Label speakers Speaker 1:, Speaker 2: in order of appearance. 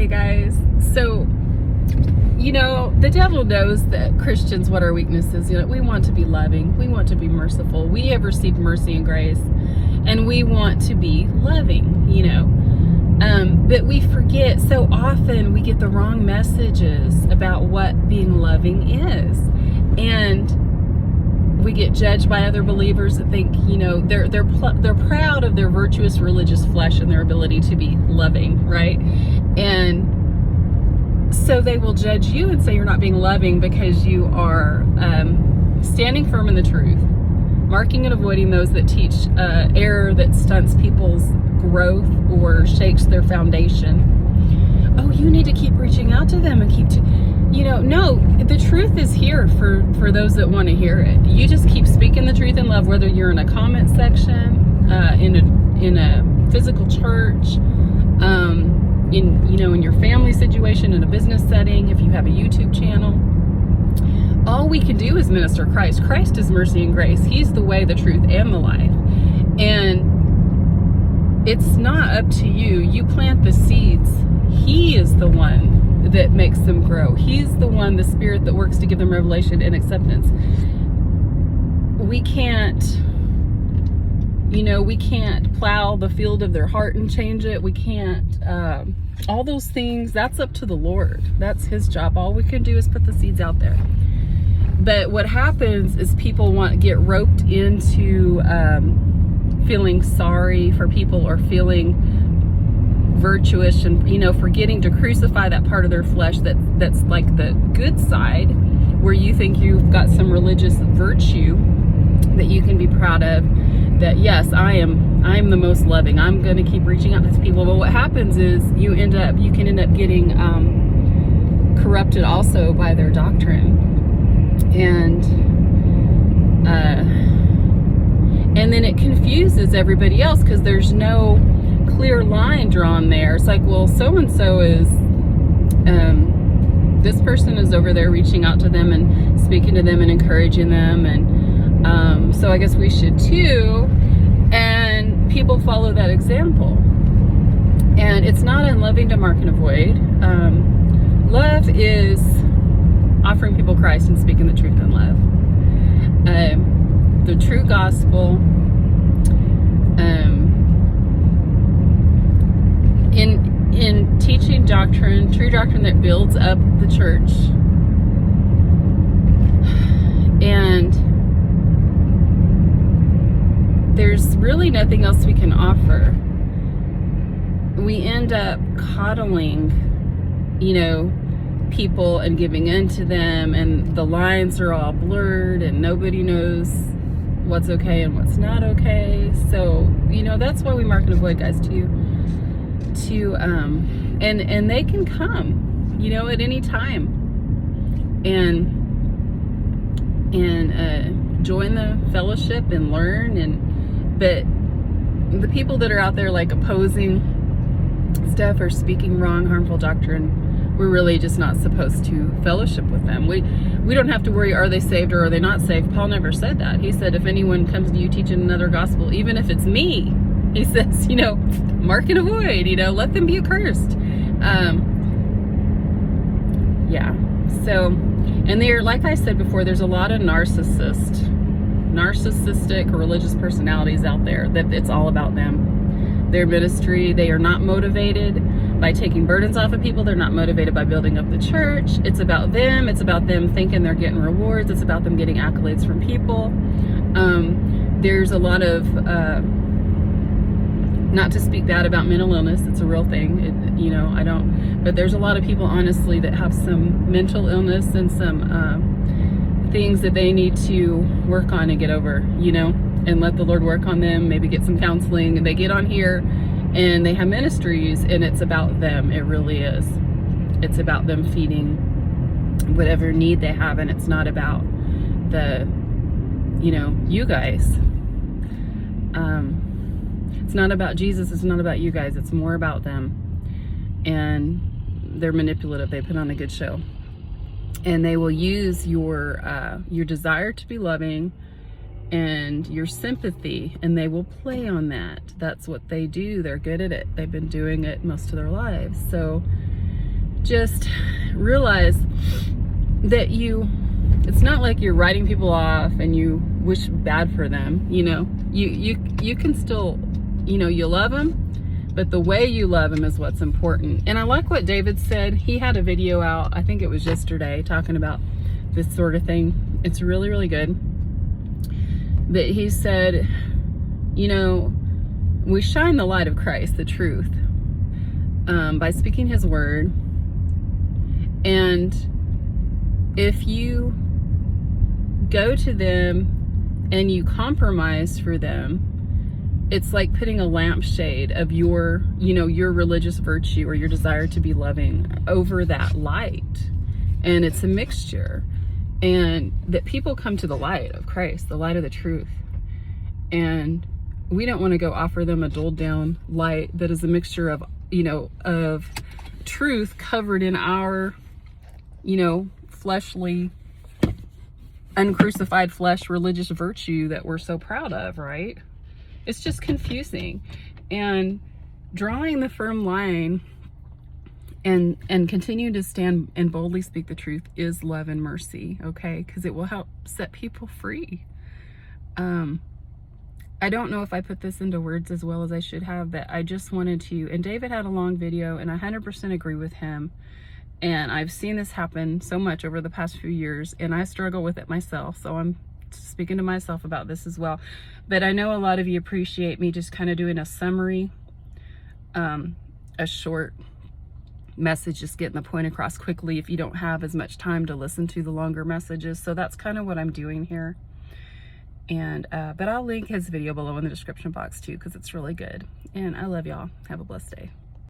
Speaker 1: Hey guys. So, the devil knows that Christians, what our weakness is. We want to be loving. We want to be merciful. We have received mercy and grace, and we want to be loving, But we forget so often, we get the wrong messages about what being loving is. And we get judged by other believers that think, they're proud of their virtuous religious flesh and their ability to be loving, right? And so they will judge you and say you're not being loving because you are standing firm in the truth, marking and avoiding those that teach error that stunts people's growth or shakes their foundation. Oh, you need to keep reaching out to them and no, the truth is here for those that want to hear it. You just keep speaking the truth in love, whether you're in a comment section, in a physical church, in your family situation, in a business setting, if you have a YouTube channel. All we can do is minister Christ. Christ is mercy and grace. He's the way, the truth, and the life. And it's not up to you. You plant the seeds. He is the one that makes them grow. He's the one, the Spirit, that works to give them revelation and acceptance. We can't plow the field of their heart and change it. We can't, all those things, that's up to the Lord. That's His job. All we can do is put the seeds out there. But what happens is people get roped into feeling sorry for people, or feeling virtuous, and forgetting to crucify that part of their flesh that's like the good side, where you think you've got some religious virtue that you can be proud of, that yes, I am the most loving, I'm going to keep reaching out to people. But what happens is you can end up getting corrupted also by their doctrine, and then it confuses everybody else because there's no clear line drawn there. It's like, well, so-and-so is, this person is over there reaching out to them and speaking to them and encouraging them, and so I guess we should too. And people follow that example. And it's not unloving to mark and avoid. Love is offering people Christ and speaking the truth in love. The true gospel, in teaching doctrine, true doctrine that builds up the church, and there's really nothing else we can offer. We end up coddling, people and giving in to them, and the lines are all blurred and nobody knows what's okay and what's not okay. So, that's why we mark and avoid, guys, and they can come, at any time and join the fellowship and learn. But the people that are out there like opposing stuff or speaking wrong, harmful doctrine, we're really just not supposed to fellowship with them. We don't have to worry, are they saved or are they not saved? Paul never said that. He said, if anyone comes to you teaching another gospel, even if it's me, he says, mark and avoid, let them be accursed. Yeah. So, and like I said before, there's a lot of narcissistic religious personalities out there that it's all about them. Their ministry, they are not motivated by taking burdens off of people. They're not motivated by building up the church. It's about them. It's about them thinking they're getting rewards. It's about them getting accolades from people. There's a lot of, not to speak bad about mental illness, it's a real thing. But there's a lot of people, honestly, that have some mental illness and some things that they need to work on and get over, and let the Lord work on them, maybe get some counseling, and they get on here and they have ministries, and it's about them. It really is. It's about them feeding whatever need they have, and it's not about you guys. It's not about Jesus. It's not about you guys. It's more about them. And they're manipulative. They put on a good show. And they will use your desire to be loving and your sympathy, and they will play on that. That's what they do. They're good at it. They've been doing it most of their lives. So just realize that it's not like you're writing people off and you wish bad for them. You know, you can still, you know, you love them, but the way you love them is what's important. And I like what David said. He had a video out, I think it was yesterday, talking about this sort of thing. It's really, really good. That he said, you know, we shine the light of Christ, the truth, by speaking his word. And if you go to them and you compromise for them, it's like putting a lampshade of your, you know, your religious virtue or your desire to be loving over that light. And it's a mixture. And that people come to the light of Christ, the light of the truth. And we don't want to go offer them a dulled down light that is a mixture of, you know, of truth covered in our, you know, fleshly, uncrucified flesh religious virtue that we're so proud of, right? It's just confusing. And drawing the firm line and continue to stand and boldly speak the truth is love and mercy, okay? Because it will help set people free. I don't know if I put this into words as well as I should have, but I just wanted to, and David had a long video, and I 100% agree with him. And I've seen this happen so much over the past few years, and I struggle with it myself. So I'm speaking to myself about this as well. But I know a lot of you appreciate me just kind of doing a summary, a short message, just getting the point across quickly if you don't have as much time to listen to the longer messages. So that's kind of what I'm doing here. And but I'll link his video below in the description box too, because it's really good. And I love y'all. Have a blessed day.